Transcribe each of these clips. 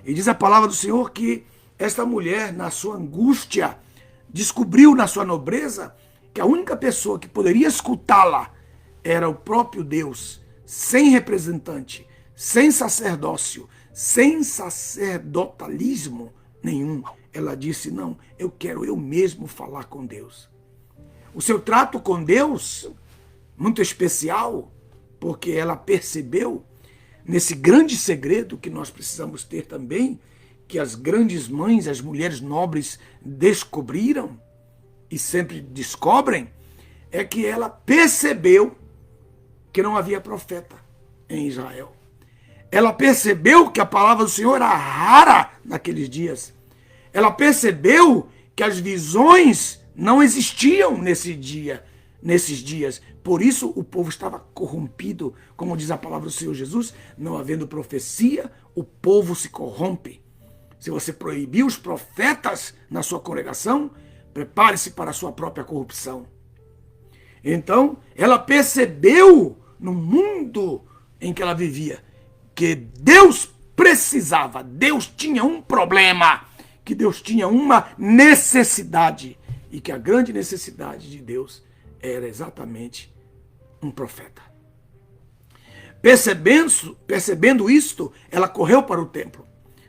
E diz a palavra do Senhor que esta mulher, na sua angústia, descobriu na sua nobreza que a única pessoa que poderia escutá-la era o próprio Deus, sem representante, sem sacerdócio, sem sacerdotalismo nenhum. Ela disse, não, eu quero eu mesmo falar com Deus. O seu trato com Deus, muito especial, porque ela percebeu nesse grande segredo que nós precisamos ter também, que as grandes mães, as mulheres nobres descobriram e sempre descobrem, é que ela percebeu que não havia profeta em Israel. Ela percebeu que a palavra do Senhor era rara naqueles dias. Ela percebeu que as visões não existiam nesses dias. Por isso o povo estava corrompido. Como diz a palavra do Senhor Jesus, não havendo profecia, o povo se corrompe. Se você proibir os profetas na sua congregação, prepare-se para a sua própria corrupção. Então, ela percebeu no mundo em que ela vivia que Deus precisava, Deus tinha um problema, que Deus tinha uma necessidade, e que a grande necessidade de Deus era exatamente um profeta. Percebendo isto, ela correu para o templo.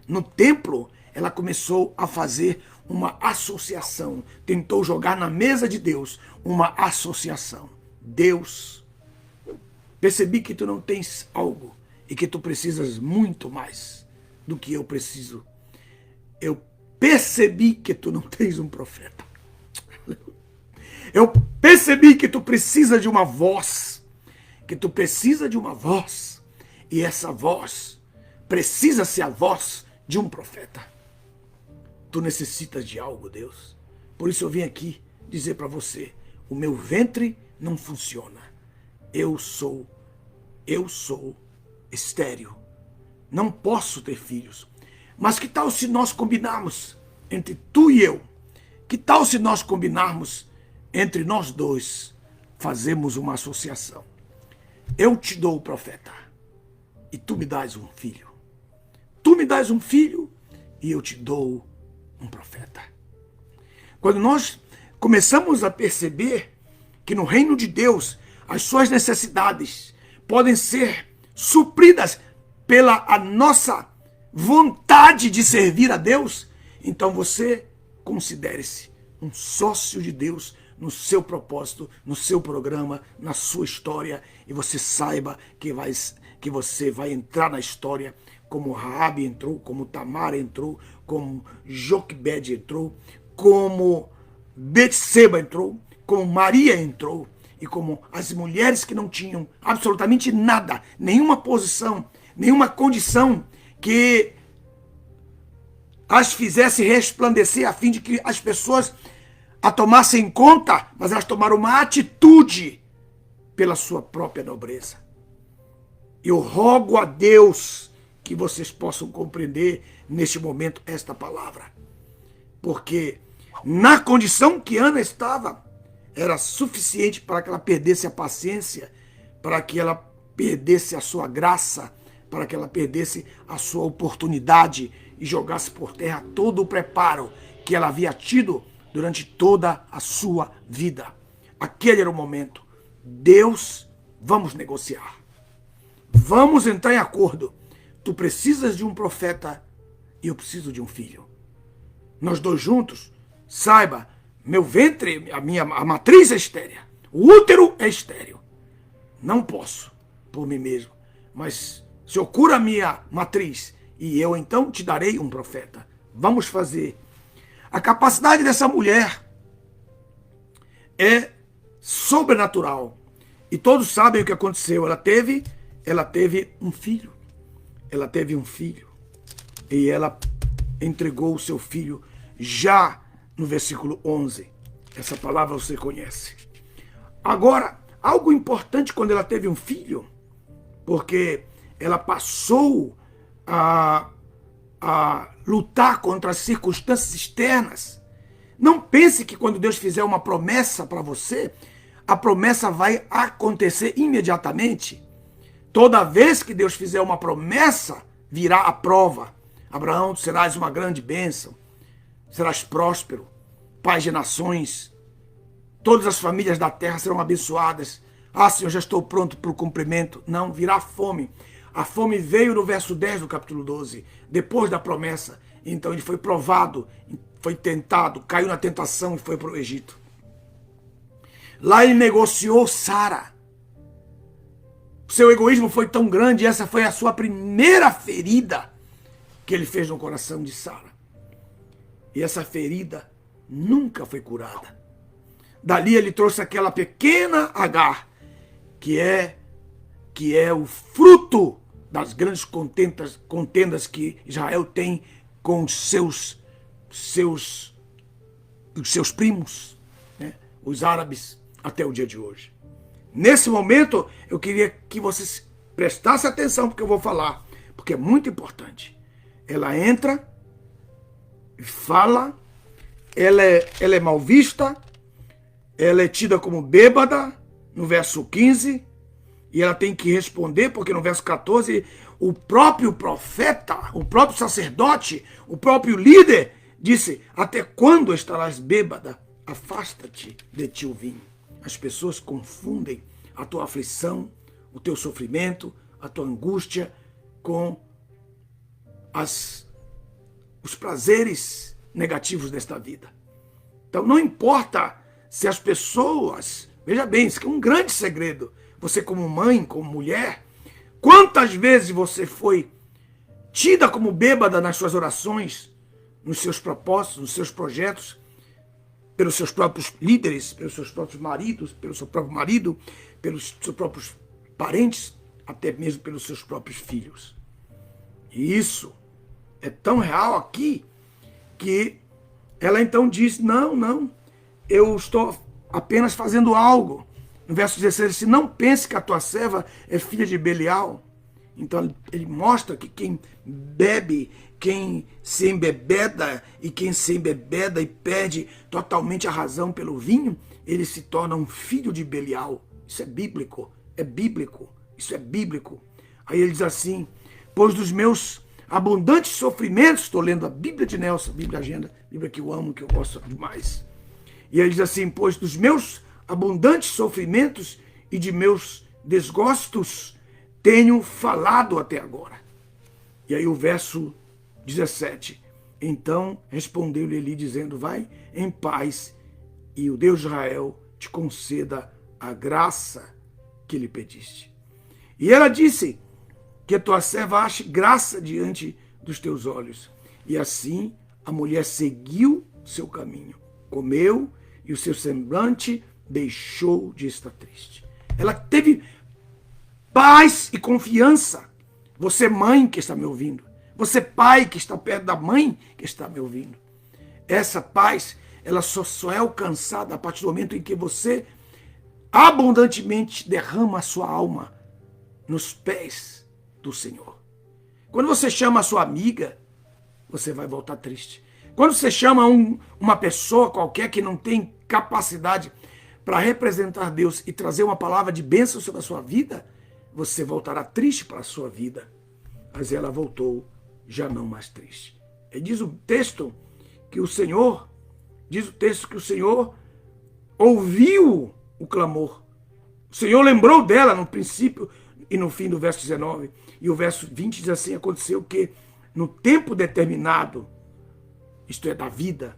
No templo, ela começou a fazer uma associação, tentou jogar na mesa de Deus uma associação. Deus, percebi que tu não tens algo e que tu precisas muito mais do que eu preciso. Eu percebi que tu não tens um profeta. Eu percebi que tu precisa de uma voz, e essa voz precisa ser a voz de um profeta. Tu necessitas de algo, Deus. Por isso eu vim aqui dizer para você, o meu ventre não funciona. Eu sou estéril. Não posso ter filhos. Mas que tal se nós combinarmos entre tu e eu? Que tal se nós combinarmos entre nós dois, fazemos uma associação? Eu te dou o profeta e tu me dás um filho. Tu me dás um filho e eu te dou um profeta. Quando nós começamos a perceber que no reino de Deus as suas necessidades podem ser supridas pela a nossa vontade de servir a Deus, então você considere-se um sócio de Deus no seu propósito, no seu programa, na sua história, e você saiba que você vai entrar na história como Raabe entrou, como Tamar entrou, como Joquebede entrou, como Betseba entrou, como Maria entrou, e como as mulheres que não tinham absolutamente nada, nenhuma posição, nenhuma condição que as fizesse resplandecer a fim de que as pessoas a tomassem em conta, mas elas tomaram uma atitude pela sua própria nobreza. Eu rogo a Deus que vocês possam compreender neste momento esta palavra, porque na condição que Ana estava, era suficiente para que ela perdesse a paciência, para que ela perdesse a sua graça, para que ela perdesse a sua oportunidade e jogasse por terra todo o preparo que ela havia tido durante toda a sua vida. Aquele era o momento. Deus, vamos negociar. Vamos entrar em acordo. Tu precisas de um profeta e eu preciso de um filho. Nós dois juntos, saiba, meu ventre, a matriz é estéril. O útero é estéril. Não posso por mim mesmo. Mas o Senhor cura a minha matriz e eu então te darei um profeta. Vamos fazer. A capacidade dessa mulher é sobrenatural. E todos sabem o que aconteceu. Ela teve um filho. Ela teve um filho. E ela entregou o seu filho já no versículo 11. Essa palavra você conhece. Agora, algo importante quando ela teve um filho, porque ela passou a lutar contra as circunstâncias externas. Não pense que quando Deus fizer uma promessa para você, a promessa vai acontecer imediatamente. Toda vez que Deus fizer uma promessa, virá a prova. Abraão, serás uma grande bênção, serás próspero, pai de nações, todas as famílias da terra serão abençoadas. Ah, Senhor, já estou pronto para o cumprimento. Não, virá fome. A fome veio no verso 10 do capítulo 12, depois da promessa. Então ele foi provado, foi tentado, caiu na tentação e foi para o Egito. Lá ele negociou Sara. O seu egoísmo foi tão grande, essa foi a sua primeira ferida que ele fez no coração de Sara. E essa ferida nunca foi curada. Dali ele trouxe aquela pequena Agar, que é o fruto das grandes contendas que Israel tem com os seus primos, né? Os árabes, até o dia de hoje. Nesse momento, eu queria que vocês prestassem atenção porque eu vou falar, porque é muito importante. Ela entra e fala, ela é mal vista, ela é tida como bêbada, no verso 15, e ela tem que responder, porque no verso 14, o próprio profeta, o próprio sacerdote, o próprio líder, disse, até quando estarás bêbada? Afasta-te de ti o vinho. As pessoas confundem a tua aflição, o teu sofrimento, a tua angústia com os prazeres negativos desta vida. Então não importa se as pessoas... Veja bem, isso é um grande segredo. Você como mãe, como mulher, quantas vezes você foi tida como bêbada nas suas orações, nos seus propósitos, nos seus projetos, pelos seus próprios líderes, pelos seus próprios maridos, pelo seu próprio marido, pelos seus próprios parentes, até mesmo pelos seus próprios filhos. E isso é tão real aqui que ela então diz, não, eu estou apenas fazendo algo. No verso 16, ele disse, não pense que a tua serva é filha de Belial. Então ele mostra que quem bebe, quem se embebeda e quem se embebeda e perde totalmente a razão pelo vinho, ele se torna um filho de Belial. Isso é bíblico, isso é bíblico. Aí ele diz assim, pois dos meus abundantes sofrimentos, estou lendo a Bíblia de Nelson, Bíblia Agenda, Bíblia que eu amo, que eu gosto demais. E ele diz assim, pois dos meus abundantes sofrimentos e de meus desgostos tenho falado até agora. E aí o verso 17, então respondeu-lhe Eli dizendo, vai em paz e o Deus de Israel te conceda a graça que lhe pediste. E ela disse, que a tua serva ache graça diante dos teus olhos. E assim a mulher seguiu seu caminho, comeu e o seu semblante deixou de estar triste. Ela teve paz e confiança. Você mãe que está me ouvindo, você pai que está perto da mãe que está me ouvindo. Essa paz, ela só é alcançada a partir do momento em que você abundantemente derrama a sua alma nos pés do Senhor. Quando você chama a sua amiga, você vai voltar triste. Quando você chama uma pessoa qualquer que não tem capacidade para representar Deus e trazer uma palavra de bênção sobre a sua vida, você voltará triste para a sua vida. Mas ela voltou já não mais triste. E diz o texto que o Senhor ouviu o clamor. O Senhor lembrou dela no princípio e no fim do verso 19. E o verso 20 diz assim, aconteceu que no tempo determinado, isto é, da vida,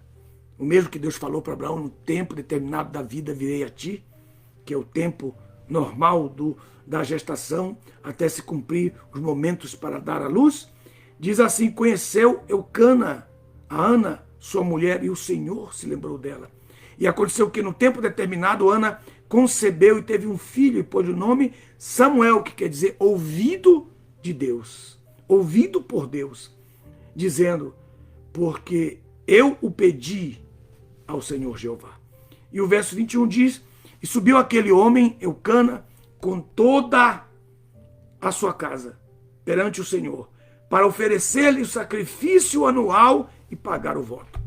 o mesmo que Deus falou para Abraão, no tempo determinado da vida virei a ti, que é o tempo normal da gestação, até se cumprir os momentos para dar à luz, diz assim, conheceu Eucana, a Ana, sua mulher, e o Senhor se lembrou dela. E aconteceu que no tempo determinado, Ana concebeu e teve um filho, e pôs o nome Samuel, que quer dizer ouvido de Deus, ouvido por Deus, dizendo, porque eu o pedi ao Senhor Jeová. E o verso 21 diz, e subiu aquele homem, Eucana, com toda a sua casa, perante o Senhor, para oferecer-lhe o sacrifício anual e pagar o voto.